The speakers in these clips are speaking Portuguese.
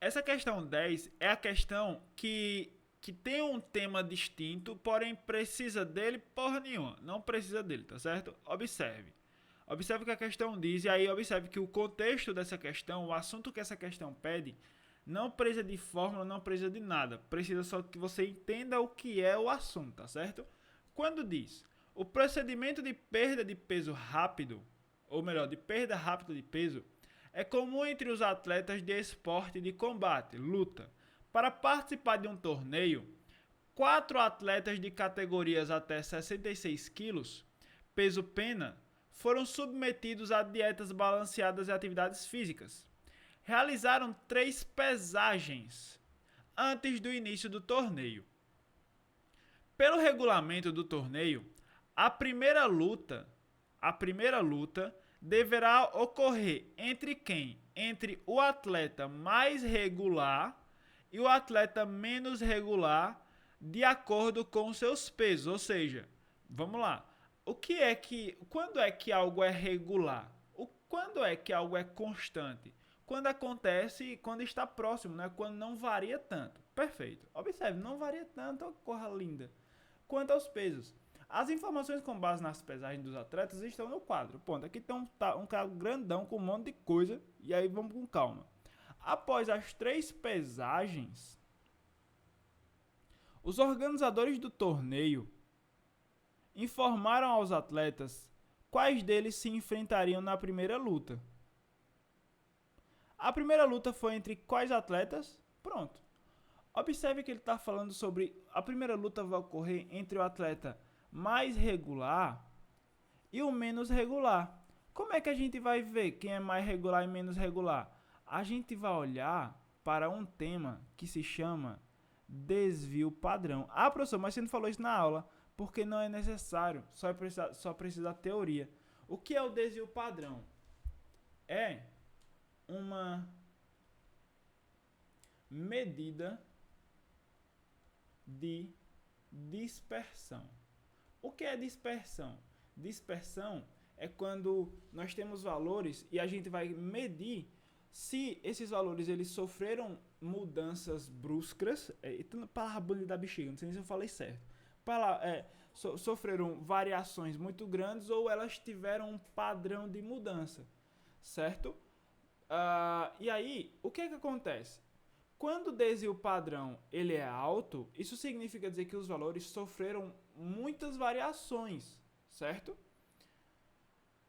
Essa questão 10 é a questão que tem um tema distinto, porém precisa dele porra nenhuma. Não precisa dele, tá certo? Observe. Observe o que a questão diz e aí observe que o contexto dessa questão, o assunto que essa questão pede, não precisa de fórmula, não precisa de nada. Precisa só que você entenda o que é o assunto, tá certo? Quando diz o procedimento de perda de peso rápido, ou melhor, de perda rápida de peso, é comum entre os atletas de esporte de combate, luta. Para participar de um torneio, 4 atletas de categorias até 66 quilos, peso pena, foram submetidos a dietas balanceadas e atividades físicas. Realizaram 3 pesagens antes do início do torneio. Pelo regulamento do torneio, a primeira luta deverá ocorrer entre quem? Entre o atleta mais regular e o atleta menos regular, de acordo com seus pesos. Ou seja, vamos lá. Quando é que algo é regular? Quando é que algo é constante? Quando acontece, quando está próximo, né? Quando não varia tanto. Perfeito. Observe, não varia tanto, oh, corra linda. Quanto aos pesos, as informações com base nas pesagens dos atletas estão no quadro. Ponto. Aqui tem um quadro grandão com um monte de coisa. E aí vamos com calma. Após as 3 pesagens, os organizadores do torneio informaram aos atletas quais deles se enfrentariam na primeira luta. A primeira luta foi entre quais atletas? Pronto. Observe que ele está falando sobre a primeira luta vai ocorrer entre o atleta mais regular e o menos regular. Como é que a gente vai ver quem é mais regular e menos regular? A gente vai olhar para um tema que se chama desvio padrão. Ah, professor, mas você não falou isso na aula, porque não é necessário, só precisa da teoria. O que é o desvio padrão? É uma medida de dispersão. O que é dispersão? Dispersão é quando nós temos valores e a gente vai medir se esses valores eles sofreram mudanças bruscas, palavra bonita da bexiga, não sei se eu falei certo, sofreram variações muito grandes ou elas tiveram um padrão de mudança, certo? E aí, o que acontece? Quando o desvio padrão ele é alto, isso significa dizer que os valores sofreram muitas variações, certo?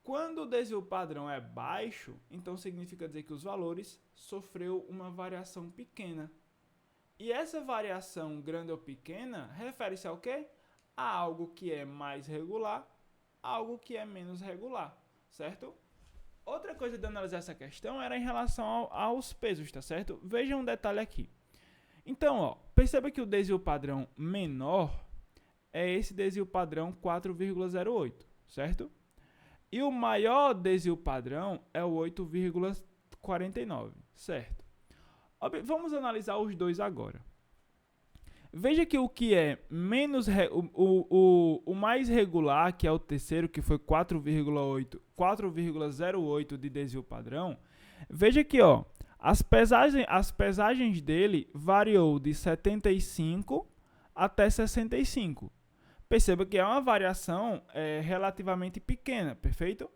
Quando o desvio padrão é baixo, então significa dizer que os valores sofreu uma variação pequena. E essa variação grande ou pequena refere-se ao quê? A algo que é mais regular, algo que é menos regular, certo? Outra coisa de analisar essa questão era em relação aos pesos, tá certo? Veja um detalhe aqui. Então, ó, perceba que o desvio padrão menor é esse desvio padrão 4,08, certo? E o maior desvio padrão é o 8,49, certo? Vamos analisar os dois agora. Veja que o que é menos o mais regular, que é o terceiro, que foi 4,08 de desvio padrão. Veja que, ó, as pesagens dele variou de 75 até 65. Perceba que é uma variação relativamente pequena, perfeito?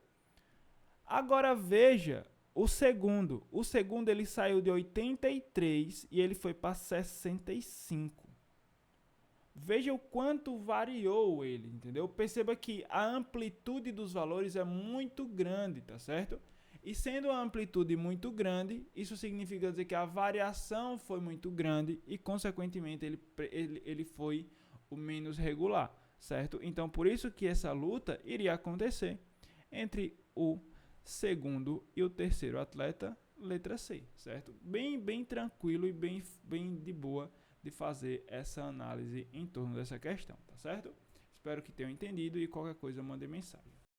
Agora veja o segundo. O segundo ele saiu de 83 e ele foi para 65. Veja o quanto variou ele, entendeu? Perceba que a amplitude dos valores é muito grande, tá certo? E sendo a amplitude muito grande, isso significa dizer que a variação foi muito grande e, consequentemente, ele foi o menos regular, certo? Então, por isso que essa luta iria acontecer entre o segundo e o terceiro atleta, letra C, certo? Bem tranquilo e bem de boa de fazer essa análise em torno dessa questão, tá certo? Espero que tenham entendido e qualquer coisa mande mensagem.